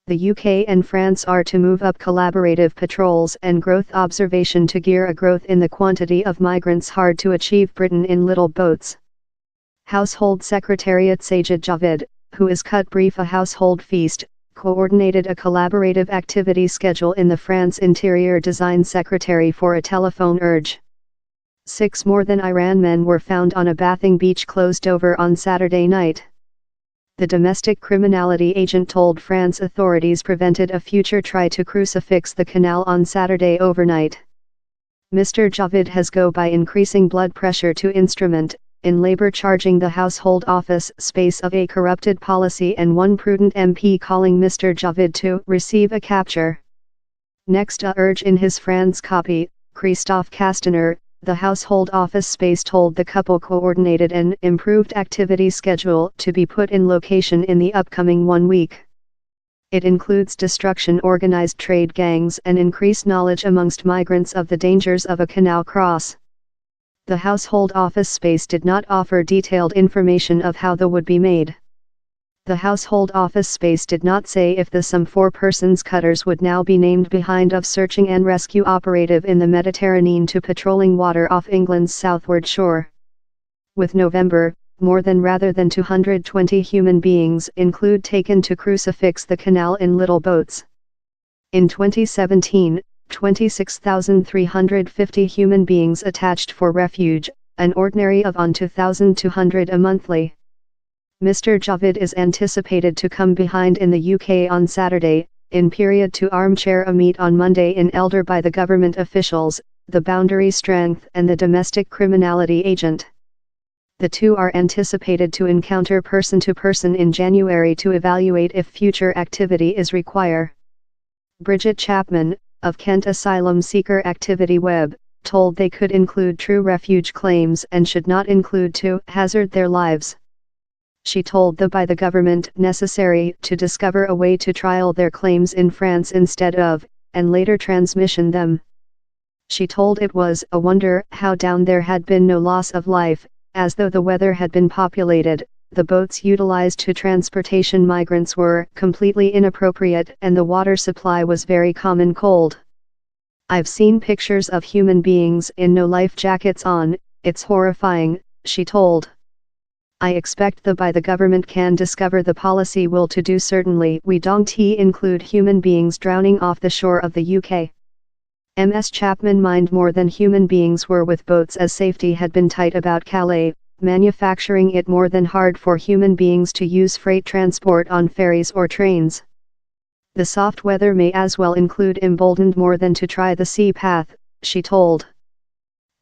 The UK and France are to move up collaborative patrols and growth observation to gear a growth in the quantity of migrants hard to achieve Britain in little boats. Household Secretariat Sajid Javid, who is cut brief a household feast, coordinated a collaborative activity schedule in the France Interior Design Secretary for a telephone urge. 6 more than Iran men were found on a bathing beach closed over on Saturday night. The domestic criminality agent told France authorities prevented a future try to crucifix the canal on Saturday overnight. Mr. Javid has go by increasing blood pressure to instrument, in Labour charging the household office space of a corrupted policy and one prudent MP calling Mr. Javid to receive a capture. Next a urge in his France copy, Christophe Castaner, the household office space told the couple coordinated an improved activity schedule to be put in location in the upcoming 1 week. It includes destruction organized trade gangs and increased knowledge amongst migrants of the dangers of a canal cross. The household office space did not offer detailed information of how the would be made. The household office space did not say if the some 4 persons cutters would now be named behind of searching and rescue operative in the Mediterranean to patrolling water off England's southward shore. With November, more than rather than 220 human beings include taken to crucifix the canal in little boats. In 2017, 26,350 human beings attached for refuge, an ordinary of on 2,200 a monthly. Mr. Javid is anticipated to come behind in the UK on Saturday, in period to armchair a meet on Monday in Elder by the government officials, the boundary strength and the domestic criminality agent. The two are anticipated to encounter person to person in January to evaluate if future activity is required. Bridget Chapman, of Kent Asylum Seeker Activity Web, told they could include true refuge claims and should not include to hazard their lives. She told by the government necessary to discover a way to trial their claims in France instead of, and later transmission them. She told it was a wonder how down there had been no loss of life, as though the weather had been populated, the boats utilized to transportation migrants were completely inappropriate and the water supply was very common cold. I've seen pictures of human beings in no life jackets on, it's horrifying, she told. I expect by the government can discover the policy will to do certainly we don't include human beings drowning off the shore of the UK. Ms. Chapman mind more than human beings were with boats as safety had been tight about Calais, manufacturing it more than hard for human beings to use freight transport on ferries or trains. The soft weather may as well include emboldened more than to try the sea path, she told.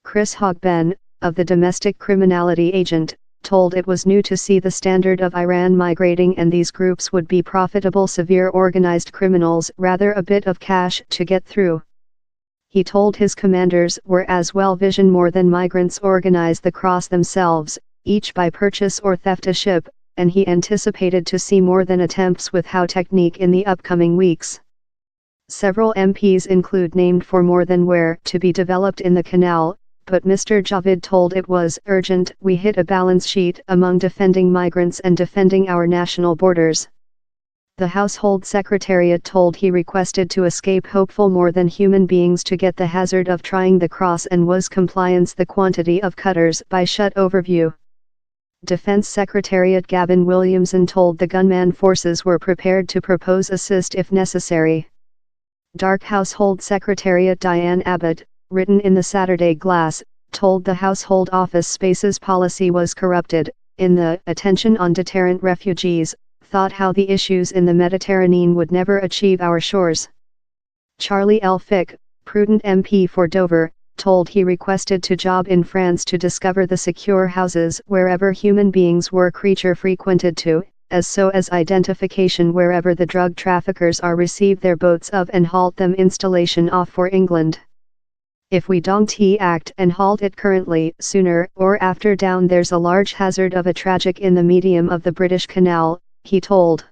Chris Hogben, of the domestic criminality agent, told it was new to see the standard of Iran migrating and these groups would be profitable severe organized criminals rather a bit of cash to get through. He told his commanders were as well vision more than migrants organize the cross themselves, each by purchase or theft a ship, and he anticipated to see more than attempts with how technique in the upcoming weeks. Several MPs include named for more than where to be developed in the canal, but Mr. Javid told it was urgent we hit a balance sheet among defending migrants and defending our national borders. The Household Secretariat told he requested to escape hopeful more than human beings to get the hazard of trying the cross and was compliance the quantity of cutters by shut overview. Defense Secretariat Gavin Williamson told the gunman forces were prepared to propose assist if necessary. Dark Household Secretariat Diane Abbott, written in the Saturday Glass, told the Household Office Space's policy was corrupted, in the attention on deterrent refugees, thought how the issues in the Mediterranean would never achieve our shores. Charlie L. Fick, prudent MP for Dover, told he requested to job in France to discover the secure houses wherever human beings were creature frequented to, as identification wherever the drug traffickers are receive their boats of and halt them installation off for England. If we don't act and halt it currently, sooner or after down there's a large hazard of a tragic in the medium of the British Canal, he told.